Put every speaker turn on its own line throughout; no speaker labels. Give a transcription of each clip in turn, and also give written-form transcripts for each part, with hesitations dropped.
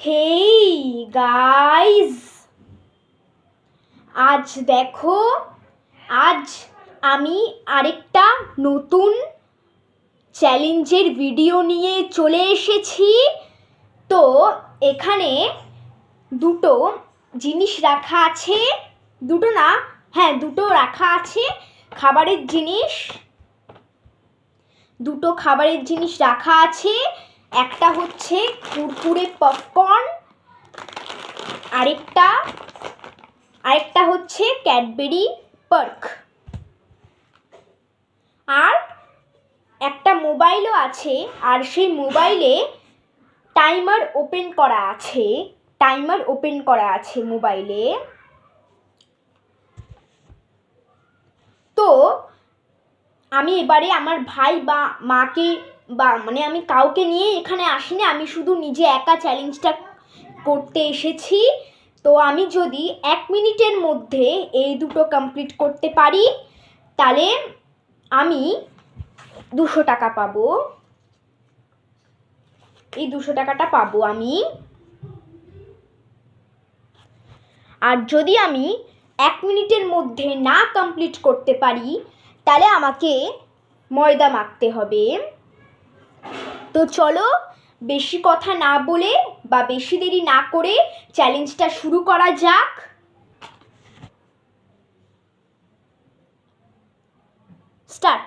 Hey guys, আজ দেখো, আজ আমি আরেকটা নতুন চ্যালেঞ্জের ভিডিও নিয়ে চলে এসেছি। তো এখানে দুটো জিনিস রাখা আছে, দুটো না, হ্যাঁ দুটো রাখা আছে খাবারের জিনিস। দুটো খাবারের জিনিস রাখা আছে, একটা হচ্ছে কুরকুরে পপকর্ন, আরেকটা হচ্ছে ক্যাডবেরি পার্ক। আর একটা মোবাইলও আছে, আর সেই মোবাইলে টাইমার ওপেন করা আছে মোবাইলে। তো আমি এবারে আমার ভাই বা মাকে বা আমি কাউকে নিয়ে এখানে আসিনি, আমি শুধু নিজে একা চ্যালেঞ্জটা করতে এসেছি। তো আমি যদি 1 মিনিটের মধ্যে এই দুটো কমপ্লিট করতে পারি তাহলে আমি 200 টাকা পাবো। এই 200 টাকাটা পাবো আমি। আর যদি আমি 1 মিনিটের মধ্যে না কমপ্লিট করতে পারি তাহলে আমাকে ময়দা মাখতে হবে। তো চলো, বেশি কথা না বলে বা বেশি দেরি না করে চ্যালেঞ্জটা শুরু করা যাক। স্টার্ট।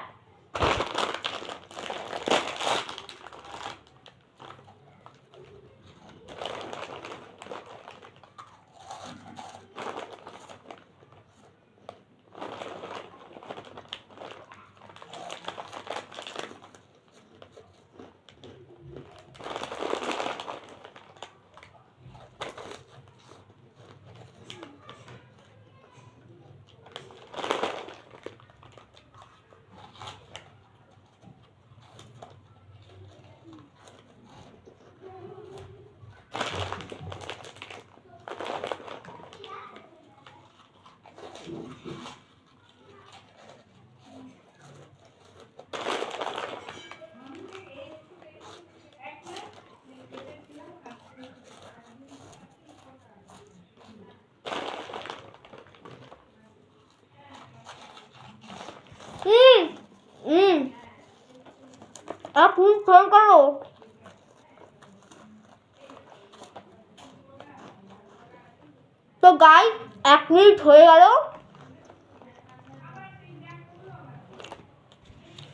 আপনি ফোন করো। তো গাইস, 1 মিনিট হয়ে গেল।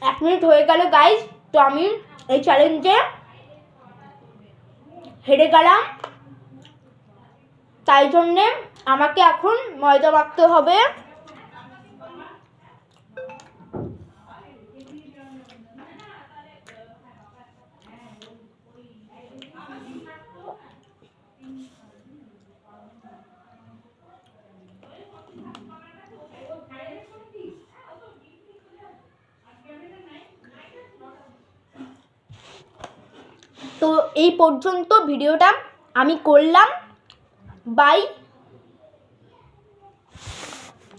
1 মিনিট হয়ে গেল গাইস। তো আমি এই চ্যালেঞ্জে হেরে গেলাম, তাই জন্যে আমাকে এখন ময়দা মাখতে হবে। তো এই পর্যন্ত ভিডিওটা আমি করলাম। বাই।